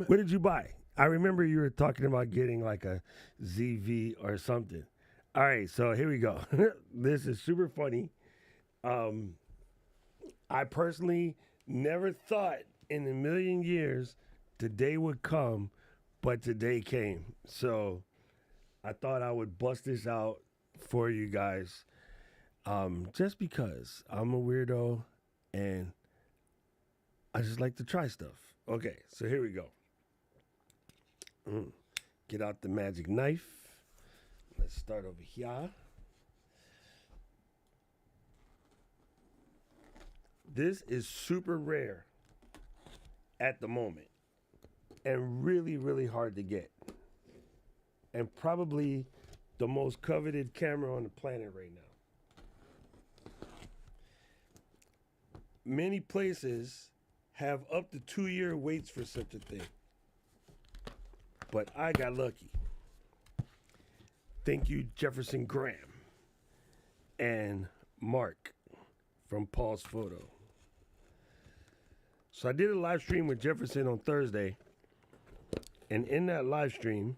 What did you buy? I remember you were talking about getting like a ZV or something. All right, so here we go. This is super funny. Um, I personally never thought in a million years today would come, but today came. So I thought I would bust this out for you guys, just because I'm a weirdo and I just like to try stuff. Okay, so here we go. Get out the magic knife. Let's start over here. This is super rare at the moment and really, really hard to get. And probably the most coveted camera on the planet right now. Many places have up to 2-year waits for such a thing. But I got lucky. Thank you, Jefferson Graham and Mark from Paul's Photo. So I did a live stream with Jefferson on Thursday. And in that live stream,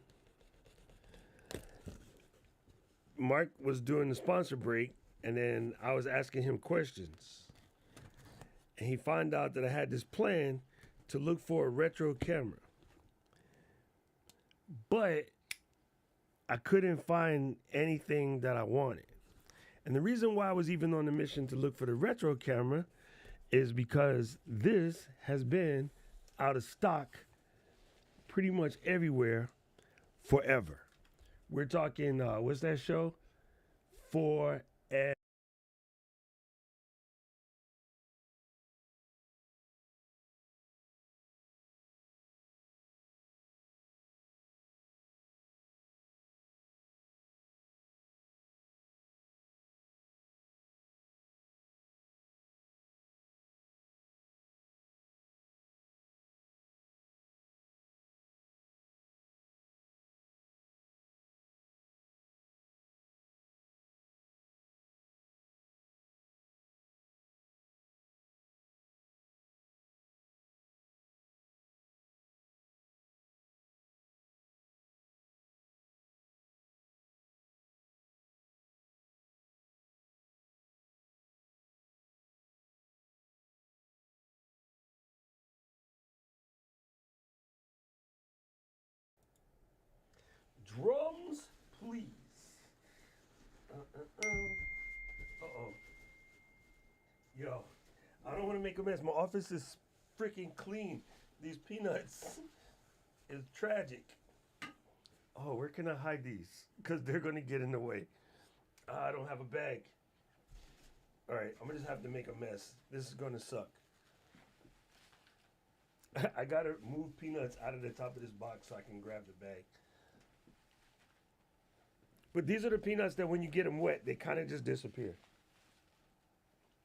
Mark was doing the sponsor break, and then I was asking him questions. And he found out that I had this plan to look for a retro camera. But I couldn't find anything that I wanted. And the reason why I was even on the mission to look for the retro camera is because this has been out of stock pretty much everywhere forever. We're talking, what's that show? Forever. Drums, please. Uh-oh. Yo, I don't want to make a mess. My office is freaking clean. These peanuts is tragic. Oh, where can I hide these? Because they're going to get in the way. I don't have a bag. All right, I'm going to just have to make a mess. This is going to suck. I got to move peanuts out of the top of this box so I can grab the bag. But these are the peanuts that when you get them wet, they kind of just disappear.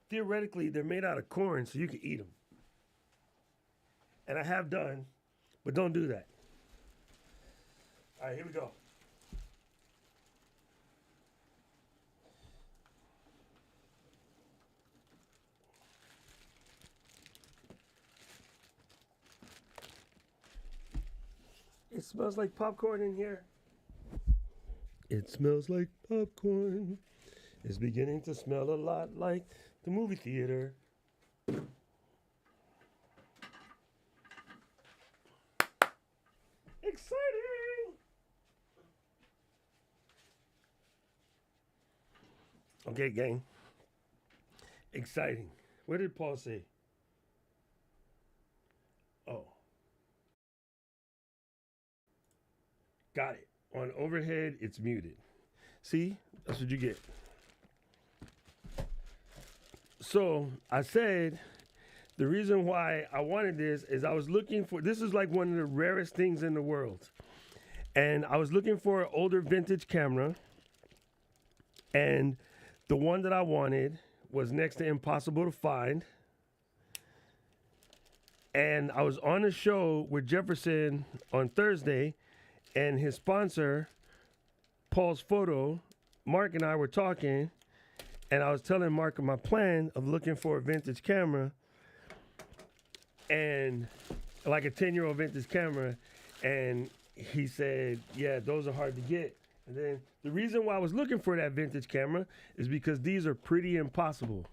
Theoretically, they're made out of corn, so you can eat them. And I have done, but don't do that. All right, here we go. It smells like popcorn in here. It smells like popcorn. It's beginning to smell a lot like the movie theater. Exciting! Okay, gang. Exciting. What did Paul say? Oh. Got it. On overhead, it's muted. See? That's what you get. So I said the reason why I wanted this is I was looking for, this is like one of the rarest things in the world. And I was looking for an older vintage camera. And the one that I wanted was next to impossible to find. And I was on a show with Jefferson on Thursday, and his sponsor, Paul's Photo, Mark and I were talking, and I was telling Mark of my plan of looking for a vintage camera. And like a 10-year-old vintage camera, and he said, "Yeah, those are hard to get." And then the reason why I was looking for that vintage camera is because these are pretty impossible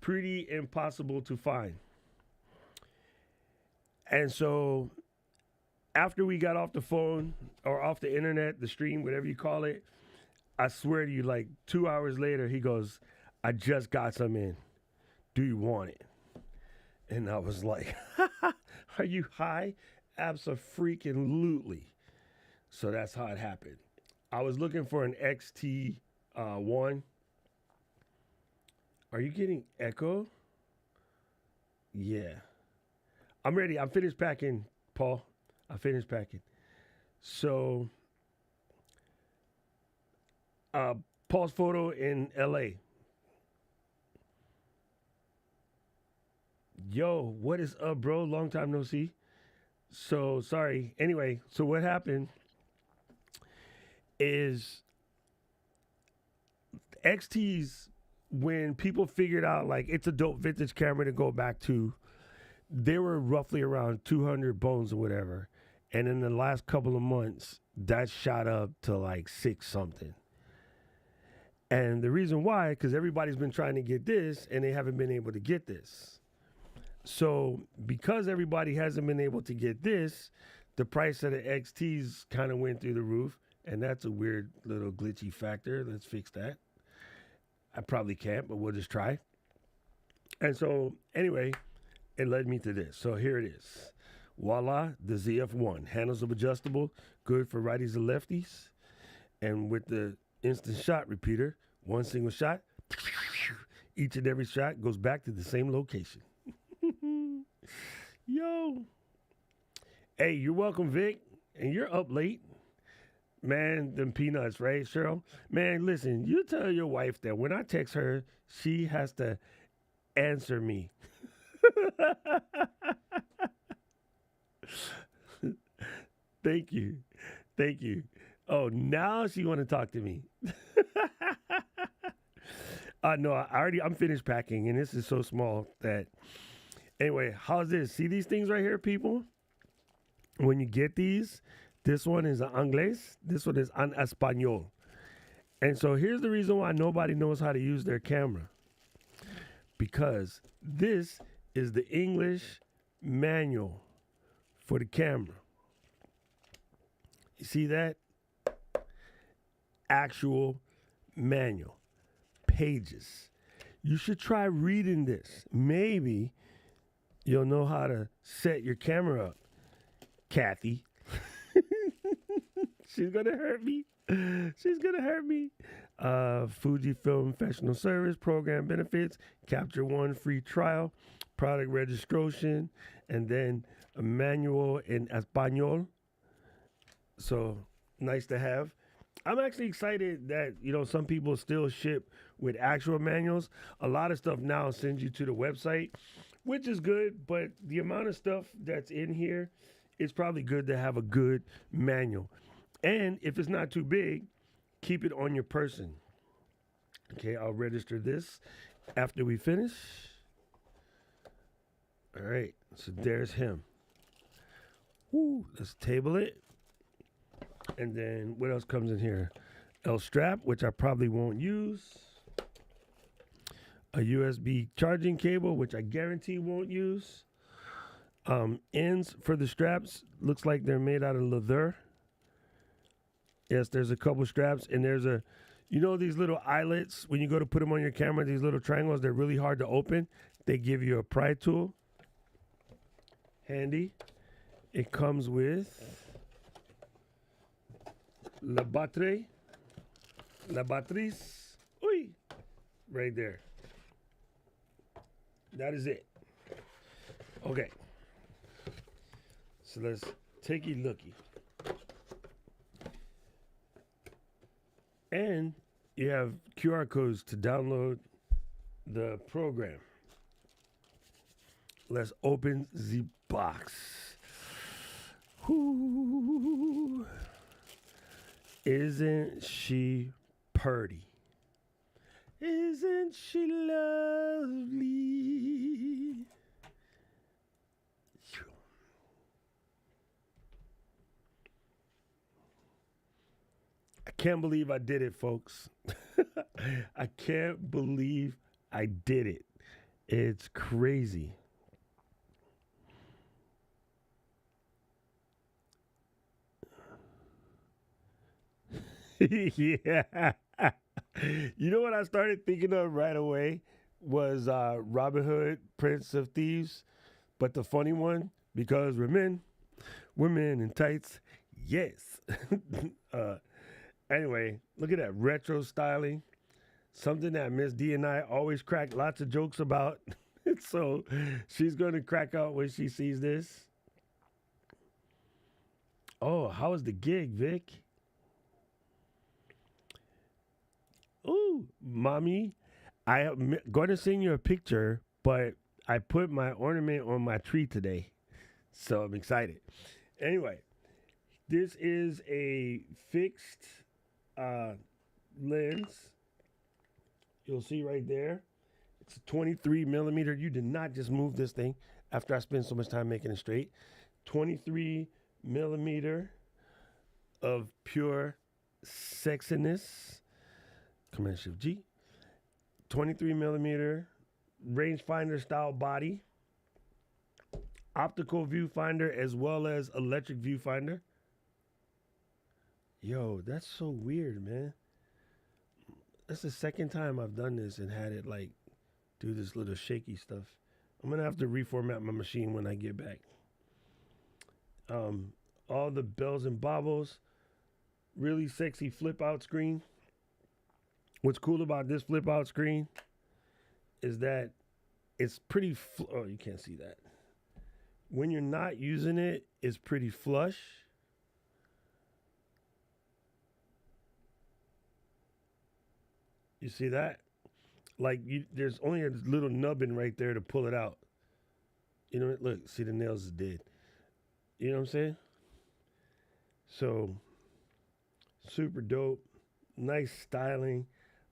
to find. And so after we got off the phone or off the internet, the stream, whatever you call it, I swear to you, like 2 hours later, he goes, "I just got some in. Do you want it?" And I was like, "Are you high?" Abso-freaking-lutely. So that's how it happened. I was looking for an XT1. Are you getting echo? Yeah. I'm ready. I'm finished packing, Paul. I finished packing. So, Paul's photo in LA. Yo, what is up, bro? Long time no see. So, sorry. Anyway, so what happened is XTs, when people figured out like it's a dope vintage camera to go back to, they were roughly around 200 bones or whatever. And in the last couple of months, that shot up to like 6 something. And the reason why, because everybody's been trying to get this and they haven't been able to get this. So because everybody hasn't been able to get this, the price of the XTs kind of went through the roof. And that's a weird little glitchy factor. Let's fix that. I probably can't, but we'll just try. And so anyway, it led me to this. So here it is. Voila, the ZF1. Handles are adjustable, good for righties and lefties. And with the instant shot repeater, one single shot, each and every shot goes back to the same location. Yo. Hey, you're welcome, Vic. And you're up late. Man, them peanuts, right, Cheryl? Man, listen, you tell your wife that when I text her, she has to answer me. Thank you. Thank you. Oh, now she want to talk to me. No, I'm finished packing, and this is so small that. Anyway, how's this? See these things right here, people? When you get these, this one is en Anglais, this one is en Español. And so here's the reason why nobody knows how to use their camera. Because this is the English manual for the camera. You see that? Actual manual. Pages. You should try reading this. Maybe you'll know how to set your camera up, Kathy. She's going to hurt me. She's going to hurt me. Fujifilm Professional Service, program benefits, Capture One free trial, product registration, and then a manual in Espanol. So nice to have. I'm actually excited that, some people still ship with actual manuals. A lot of stuff now sends you to the website, which is good, but the amount of stuff that's in here, it's probably good to have a good manual. And if it's not too big, keep it on your person. Okay, I'll register this after we finish. All right, so there's him. Woo, let's table it. And then what else comes in here? L strap, which I probably won't use. A USB charging cable, which I guarantee won't use. Ends for the straps, looks like they're made out of leather. Yes, there's a couple straps, and there's these little eyelets, when you go to put them on your camera, these little triangles, they're really hard to open. They give you a pry tool. Handy. It comes with la batterie, la batteries, right there. That is it. Okay. So let's take a looky. And you have QR codes to download the program. Let's open the box. Whoo. Isn't she purty? Isn't she lovely? can't believe I did it, folks. I can't believe I did it. It's crazy. Yeah. You know what I started thinking of right away was Robin Hood, Prince of Thieves, but the funny one because women in tights, yes. uh, anyway, look at that retro styling, something that Miss D and I always crack lots of jokes about. So she's going to crack out when she sees this. Oh, how was the gig, Vic? Ooh, mommy, I am going to send you a picture, but I put my ornament on my tree today, so I'm excited. Anyway, this is a fixed uh, lens. You'll see right there. It's a 23 millimeter. You did not just move this thing after I spent so much time making it straight. 23 millimeter of pure sexiness. Command Shift G. 23 millimeter rangefinder style body, optical viewfinder as well as electric viewfinder. Yo, that's so weird, man. That's the second time I've done this and had it like do this little shaky stuff. I'm gonna have to reformat my machine when I get back. All the bells and baubles, really sexy flip out screen. What's cool about this flip out screen is that it's pretty, oh, you can't see that. When you're not using it, it's pretty flush. You see that? Like, there's only a little nubbin right there to pull it out. You know, look, see the nails is dead. You know what I'm saying? So, super dope. Nice styling.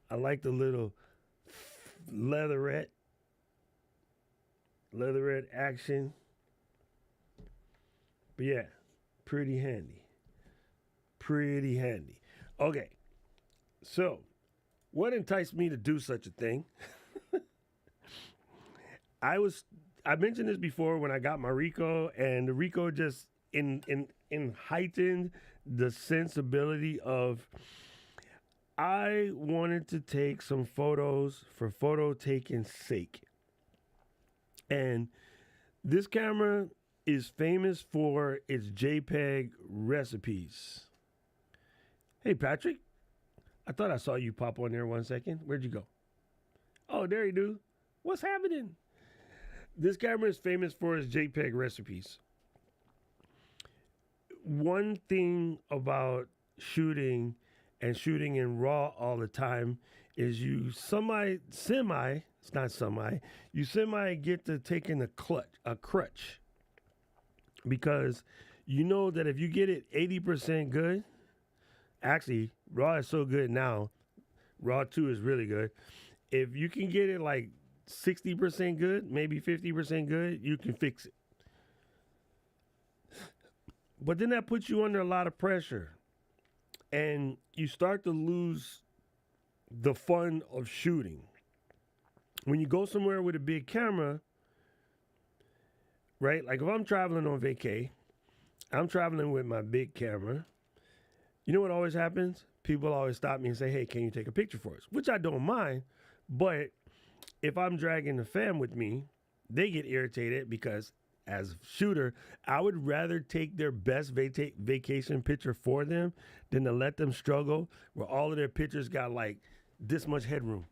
I like the little leatherette action. But yeah, pretty handy. Pretty handy. Okay, so what enticed me to do such a thing? I mentioned this before when I got my Ricoh, and the Ricoh just in heightened the sensibility of I wanted to take some photos for photo taking's sake. And this camera is famous for its JPEG recipes. Hey, Patrick, I thought I saw you pop on there 1 second. Where'd you go? Oh, there you do. What's happening? This camera is famous for its JPEG recipes. One thing about shooting and shooting in RAW all the time is you you semi get to taking a crutch. Because you know that if you get it 80% good, actually, RAW is so good now, RAW 2 is really good. If you can get it like 60% good, maybe 50% good, you can fix it. But then that puts you under a lot of pressure. And you start to lose the fun of shooting. When you go somewhere with a big camera, right? Like if I'm traveling on vacay, I'm traveling with my big camera. You know what always happens? People always stop me and say, hey, can you take a picture for us? Which I don't mind. But if I'm dragging the fam with me, they get irritated because as a shooter, I would rather take their best vacation picture for them than to let them struggle where all of their pictures got like this much headroom.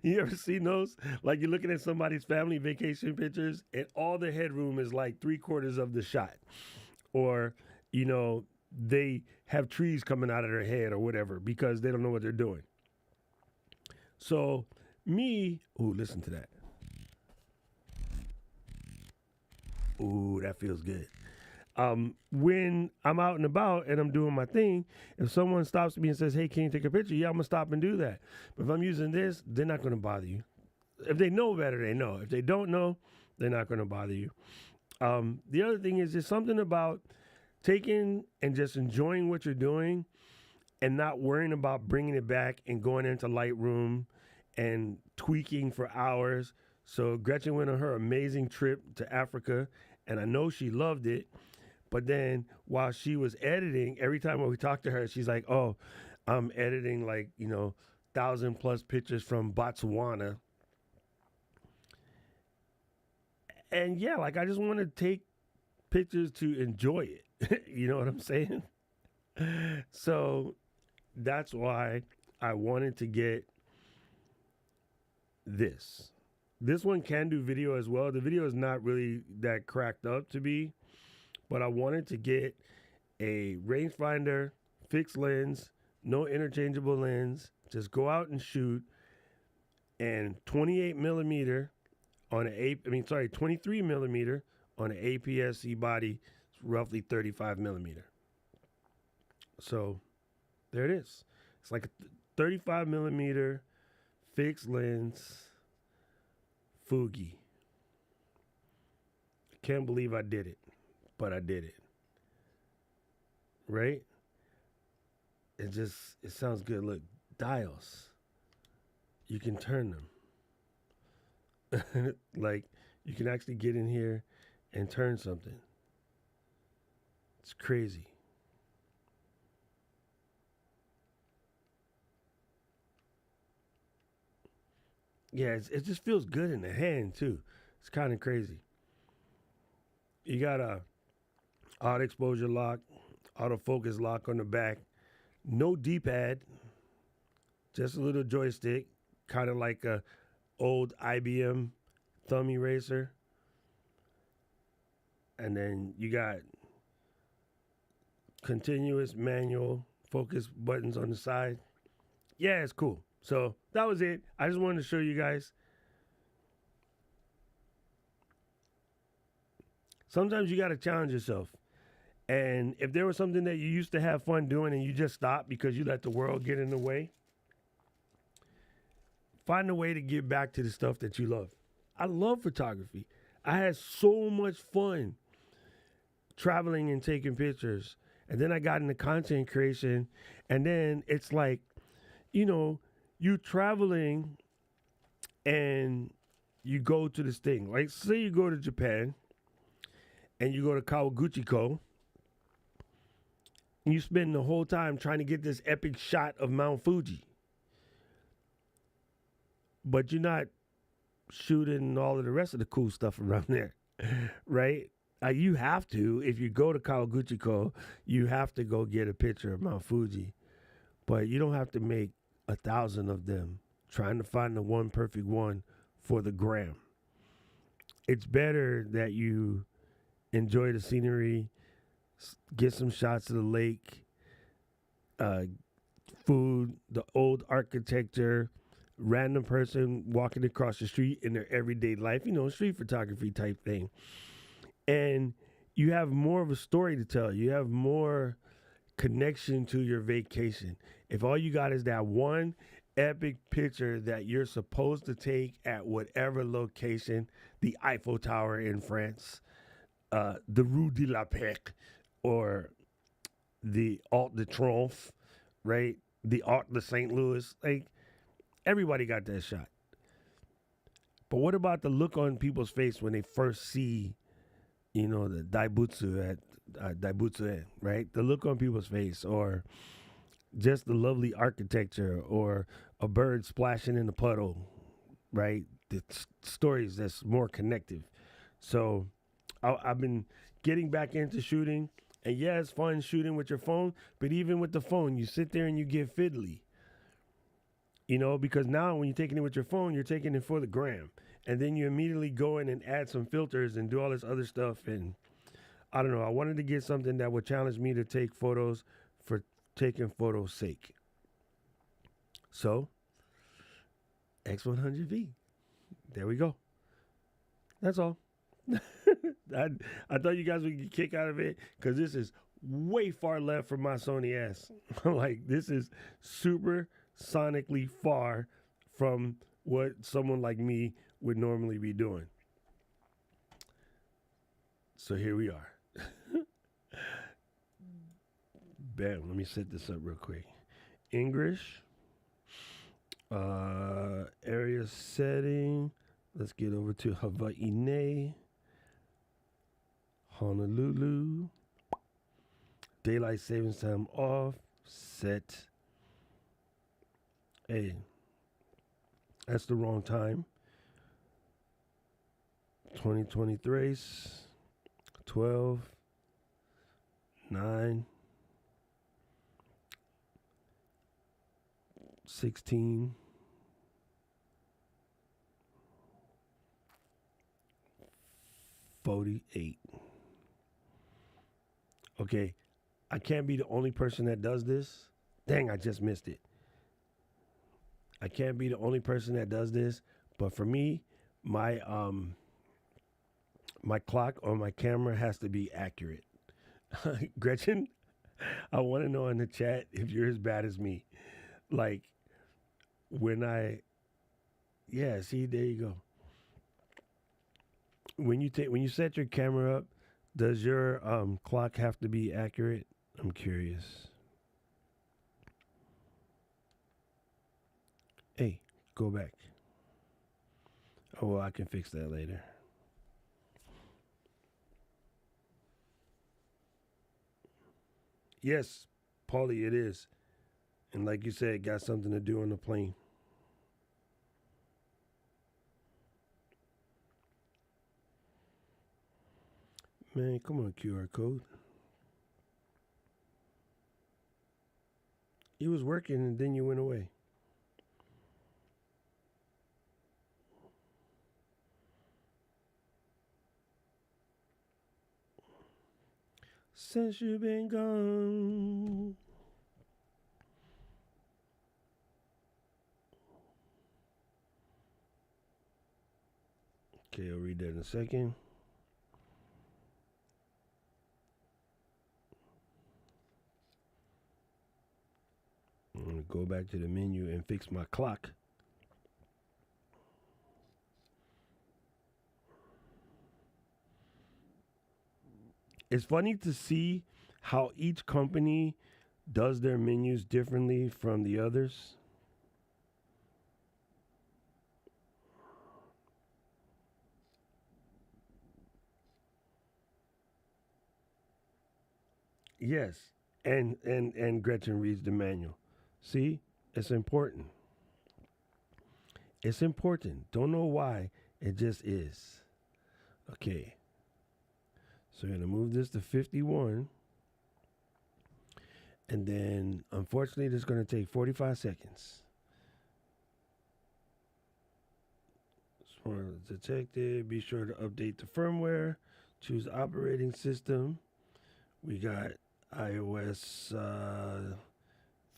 You ever seen those? Like you're looking at somebody's family vacation pictures and all the headroom is like 3/4 of the shot. Or, you know, they have trees coming out of their head or whatever because they don't know what they're doing. So listen to that. Ooh, that feels good. When I'm out and about and I'm doing my thing, if someone stops me and says, hey, can you take a picture? Yeah, I'm going to stop and do that. But if I'm using this, they're not going to bother you. If they know better, they know. If they don't know, they're not going to bother you. The other thing is there's something about taking and just enjoying what you're doing and not worrying about bringing it back and going into Lightroom and tweaking for hours. So Gretchen went on her amazing trip to Africa, and I know she loved it. But then while she was editing, every time when we talked to her, she's like, "Oh, I'm editing like 1,000+ pictures from Botswana." And yeah, like I just want to take pictures to enjoy it. You know what I'm saying? So that's why I wanted to get this. This one can do video as well. The video is not really that cracked up to be, but I wanted to get a rangefinder, fixed lens, no interchangeable lens, just go out and shoot, and 28 millimeter on an 23 millimeter on an APS-C body, roughly 35 millimeter. So there it is. It's like a 35 millimeter fixed lens Fuji. Can't believe I did it, but I did it. Right? It sounds good. Look, dials. You can turn them. Like you can actually get in here and turn something. It's crazy. Yeah, it just feels good in the hand too. It's kind of crazy. You got a auto exposure lock, autofocus lock on the back, no D-pad, just a little joystick, kind of like a old IBM thumb eraser. And then you got continuous manual focus buttons on the side. Yeah, it's cool. So that was it. I just wanted to show you guys. Sometimes you got to challenge yourself. And if there was something that you used to have fun doing and you just stopped because you let the world get in the way, find a way to get back to the stuff that you love. I love photography. I had so much fun traveling and taking pictures. And then I got into content creation. And then it's like, you traveling and you go to this thing. Like, say you go to Japan and you go to Kawaguchiko and you spend the whole time trying to get this epic shot of Mount Fuji. But you're not shooting all of the rest of the cool stuff around there, right? You have to, if you go to Kawaguchiko, you have to go get a picture of Mount Fuji. But you don't have to make 1,000 of them trying to find the one perfect one for the gram. It's better that you enjoy the scenery, get some shots of the lake, food, the old architecture, random person walking across the street in their everyday life, street photography type thing. And you have more of a story to tell. You have more connection to your vacation. If all you got is that one epic picture that you're supposed to take at whatever location, the Eiffel Tower in France, the Rue de la Paix, or the Arc de Triomphe, right? The Arc de St. Louis. Like, everybody got that shot. But what about the look on people's face when they first see, the Daibutsu at Daibutsu, right? The look on people's face, or just the lovely architecture, or a bird splashing in the puddle, right? The stories that's more connective. So I've been getting back into shooting, and yeah, it's fun shooting with your phone, but even with the phone, you sit there and you get fiddly, because now when you're taking it with your phone, you're taking it for the gram, and then you immediately go in and add some filters and do all this other stuff. And I don't know, I wanted to get something that would challenge me to take photos for taking photos' sake. So, X100V. There we go. That's all. I thought you guys would get a kick out of it because this is way far left from my Sony S. Like, this is super sonically far from what someone like me would normally be doing. So here we are. Bam. Let me set this up real quick. English. Area setting. Let's get over to Hawaii. Honolulu. Daylight savings time off. Set. Hey, that's the wrong time. 2023. 12. 9. 16. 48. Okay, I can't be the only person that does this. Dang, I just missed it. I can't be the only person that does this, but for me, my my clock on my camera has to be accurate. Gretchen, I want to know in the chat if you're as bad as me. Like when yeah, see, there you go. When you set your camera up, does your clock have to be accurate? I'm curious. Hey, go back. Oh, well, I can fix that later. Yes, Paulie, it is. And like you said, got something to do on the plane. Man, come on, QR code. You was working and then you went away. Since you've been gone. Okay, I'll read that in a second. I'm going to go back to the menu and fix my clock. It's funny to see how each company does their menus differently from the others. Yes, and Gretchen reads the manual. See, it's important. It's important. Don't know why. It just is. Okay. So we're going to move this to 51. And then, unfortunately, this is going to take 45 seconds. Smart detected. Be sure to update the firmware. Choose operating system. We got iOS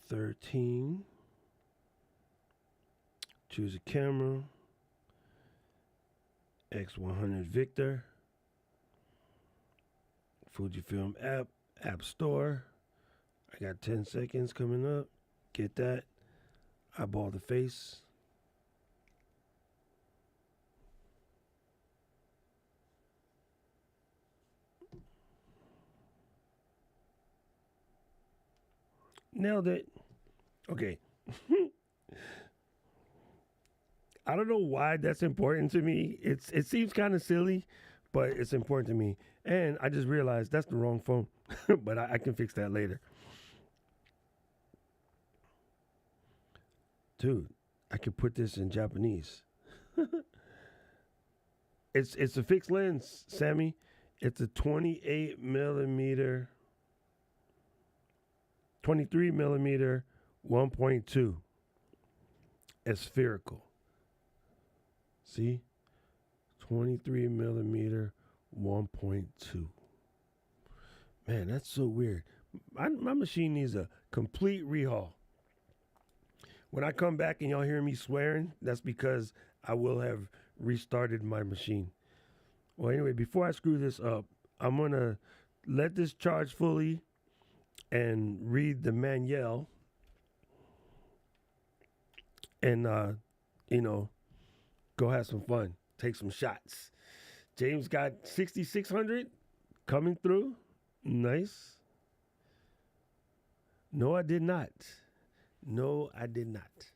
13. Choose a camera. X100 Victor. Fujifilm app. App Store. I got 10 seconds coming up. Get that. Eyeball the face. Nailed it. Okay. I don't know why that's important to me. It seems kind of silly, but it's important to me. And I just realized that's the wrong phone, but I can fix that later. Dude, I can put this in Japanese. It's a fixed lens, Sammy. It's a 28 millimeter, 23 millimeter, 1.2. It's spherical. See? 23 millimeter, 1.2. Man, that's so weird. My machine needs a complete rehaul. When I come back and y'all hear me swearing, that's because I will have restarted my machine. Well, anyway, before I screw this up, I'm going to let this charge fully and read the manual and, go have some fun. Take some shots. James got 6,600 coming through. Nice. No, I did not. No, I did not.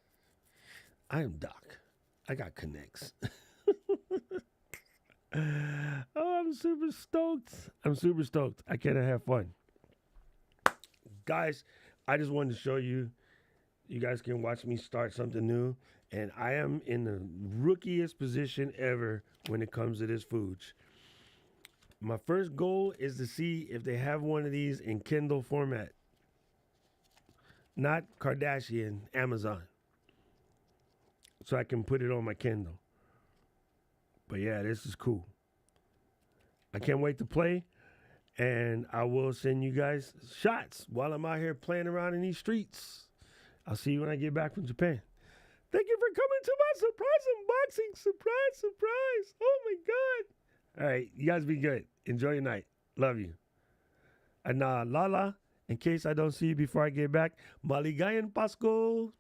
I am Doc. I got connects. Oh, I'm super stoked. I'm super stoked. I cannot have fun. Guys, I just wanted to show you. You guys can watch me start something new. And I am in the rookiest position ever when it comes to this food. My first goal is to see if they have one of these in Kindle format. Not Kardashian, Amazon. So I can put it on my Kindle. But yeah, this is cool. I can't wait to play. And I will send you guys shots while I'm out here playing around in these streets. I'll see you when I get back from Japan. Thank you for coming to my surprise unboxing. Surprise. Oh my God. All right, you guys be good. Enjoy your night. Love you. And Lala, in case I don't see you before I get back, Maligayan Pasko.